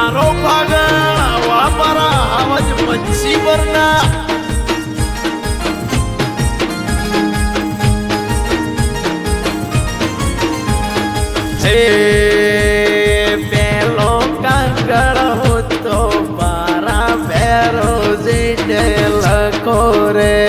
મારો પાગળ વાપરા આવજ મચ્છી બરના પેલો કાગળ હોતો મારા ભેરો જીને લખો રે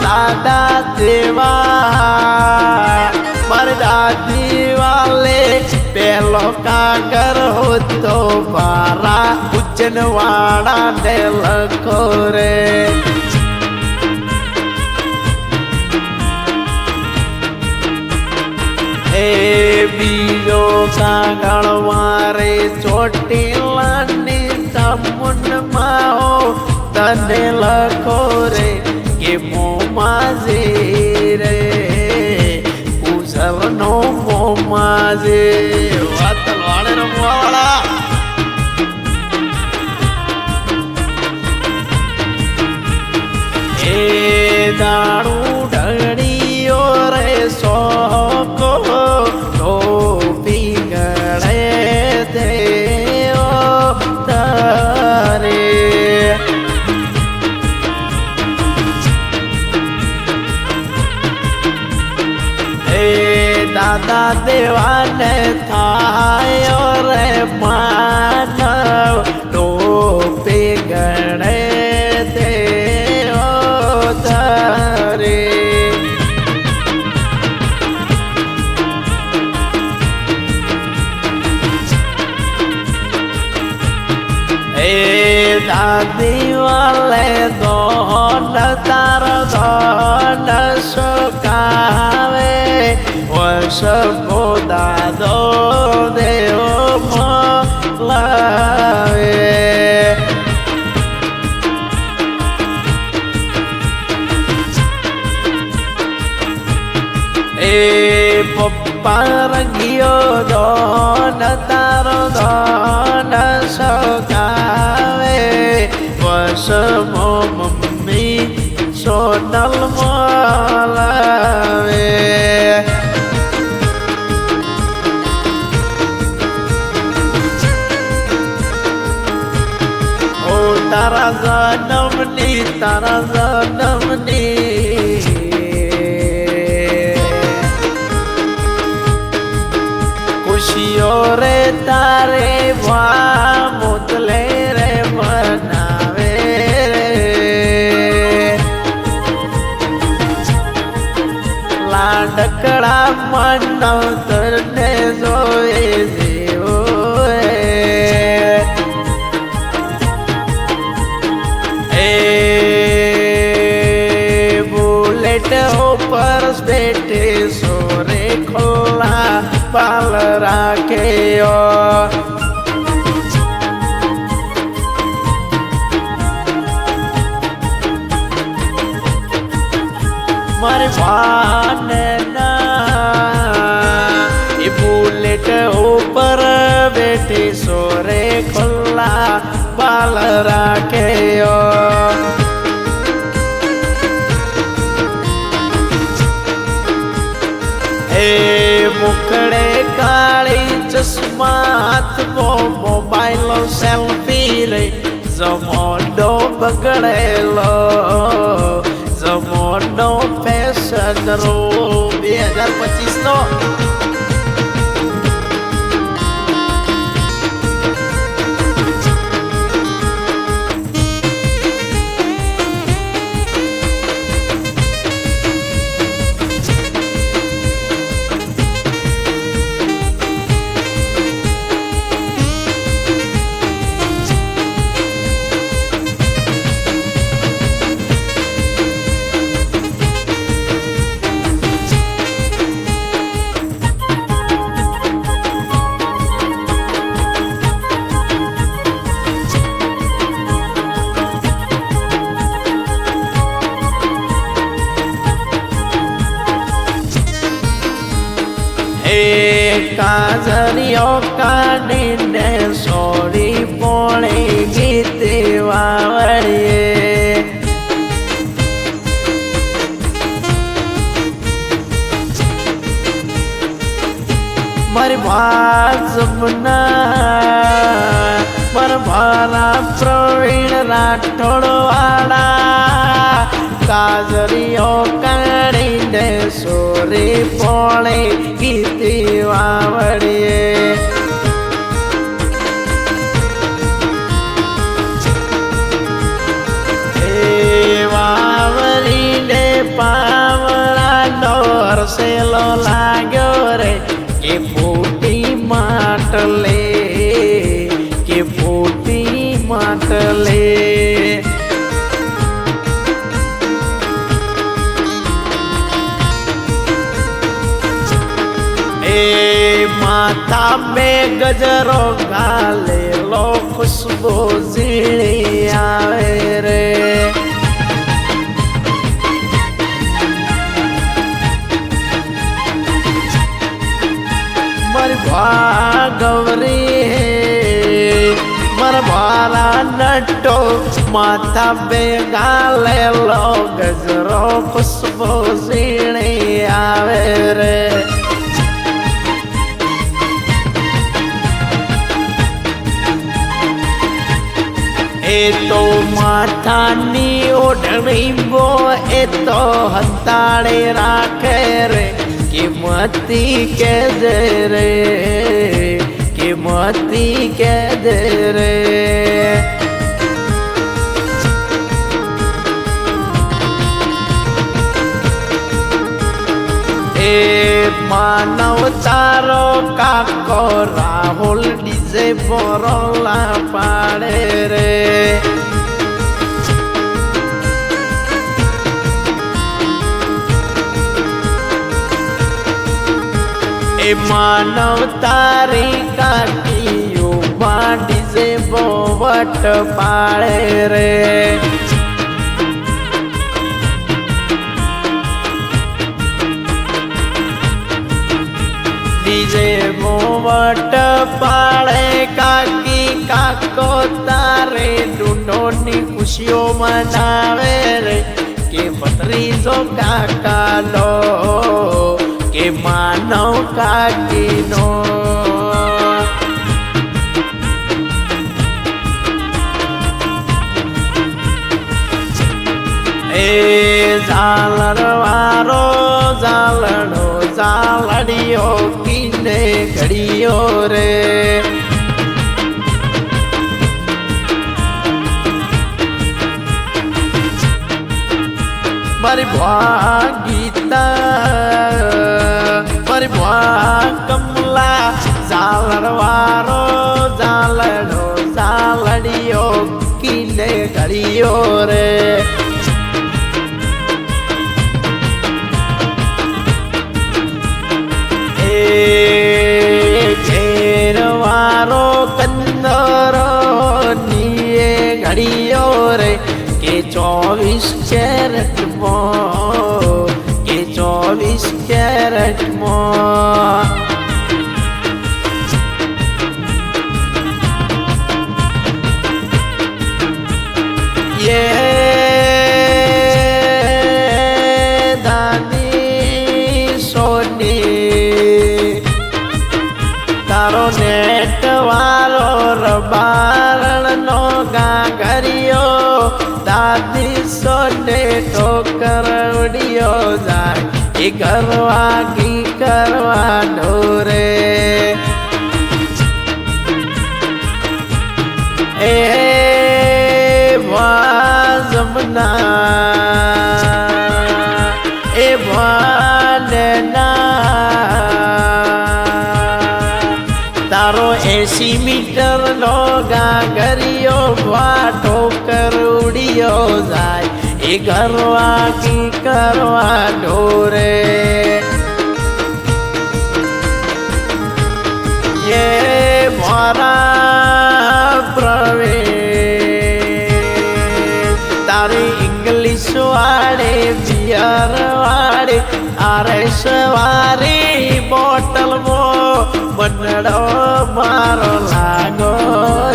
દાદા દેવા મારા દાદી વાલે પેલો કાગર હોતો મારા ઉજ્જનવાડા ને લખો રે એ બીજો કાગળ મારે ચોટીલાની તમુનમાં હો તને લખો રે કે મોમાજે રે ઉસરનો મોમાજે વાતલ વાળે રમવાવાળા એ દાણું ઢળીઓ રે સોકો ટોપી ગળે દેવો તારે દાદા દેવાને થાય રે માનવ ટોપી ગણે દેવો તારે એ દાદી વાલે દોન તાર દોન સુકાવે વસપો દાદો દેવો મોલાવે એ પપ્પા રંગીયો દોન તારો દોન સકાવે વસમો મમ્મી સોનલ મોલાવે તારા જન્મની ખુશીઓ રે તારે વા મોતલે રે બનાવે રે લાડકડા મનવતર ને જોએ જેવો ઉપર બેઠે સોરે ખોલા પાલ રાખે મારે વાને ના એ બુલેટ ઉપર બેઠે સોરે ખોલા પાલ રાખે મુખડે કાળી ચશ્મા હાથમાં મોબાઈલ સેલ્ફી રે જમોનો બગડેલો જમોનો ફેશન રો 2025 નો કાજરીઓ કાઢીને સોડી પોળી ગીતે વાવડીએ મારી ભાજપના મારા પ્રવીણ રાઠોડ વાળા કાજરીઓ કાઢીને સોરી પોળે ગીતી વાવડીએ વાવરીને પાવળાનો હરસેલો લાગ્યો રે કે ફૂટી માટલે કે ફૂટી માટલે એ માથા મે ગજરો ગાલેલો ખુશ્બુ ઝીણી આવે રે ગૌરી મારા મારા નટો માથા બે ગાલેલો ગજરો ખુશ્બુ ઝીણી આવે રે એ તો માથાની ઓઢણી બો એ તો હંતાળે રાખે રે કિંમતી કે દે રે કિંમતી કે દે રે એ માનવ તારો કાકો રાહુલ ડીજે બોરોલા પાડે રે એ માનવ તારી કાકીઓ બાડી સે બોવટ પાડે રે ડીજે બોવટ પાડે કાકી કાકો તારે ડુંડોની ખુશીઓ મનાવે રે કે ભત્રીજો કાકાનો કે માનવ કાકીનો એ ઝાલર વારો ઝાલડો ઝાલડીઓ કીને ઘડીઓ રે મારી ભાગીતા મારી ભા કમલા ઝાલર વારો ઝાલડો ઝાલડીઓ કીને ઘડીઓ રે ઘેરવારો કંદરો નીએ ઘડીઓ રે કે 24 કેરેટમાં કે 24 કેરેટમાં તારો નેટ વાળો રબારણ નો ગાગરિયો દાદી સોને ઠોકર ઉડિયો જાય એ કરવા કી કરવાનો રે એ વાજમના એ ભાનના તારો 80 મીટર નો ગાગરિયો વાટો કરુડિયો જાય એ કરવા કી કરવા ઢોરે એ મારા પ્રવેશ તારી ઇંગ્લિશ વાળે બિયર વાળે RS વાળી બોટલમાં બનડો મારો લાગો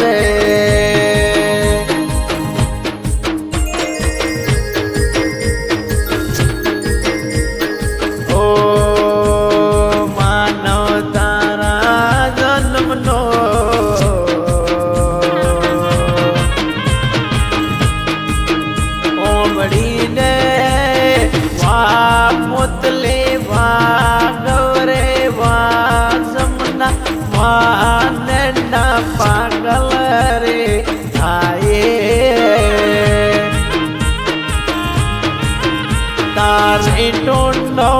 રે ઓ માનવ તારા મોતલે વાગવરે વા જમના વાનના પાગલ રે થાય તારે ટોંડો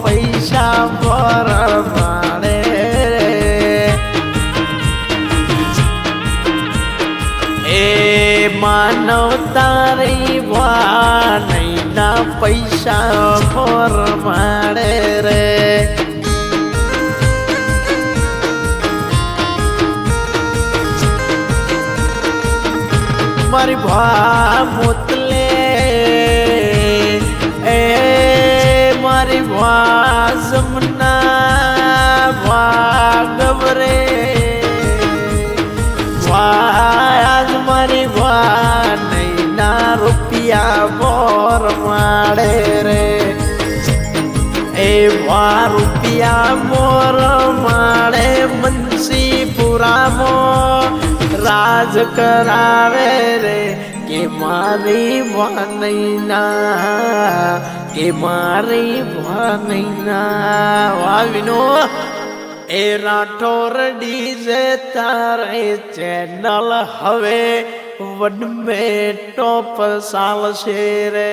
પૈસા પર માણે એ માનવ તારી વાનૈના પૈસા પર માણે રે મારી ભા મોતલે એ મારી ભા જમના વાગવરે આજ મારી વાનૈના રૂપિયા બોર માળે રે એ વા રૂપિયા મોર માળે મનસીપુરામાં રાજ કરાવે રે કે મારી વાનૈના વાવીનો એ રાઠોર ડીજે તારે ચેનલ હવે વડમે ટોપ ચાલશે રે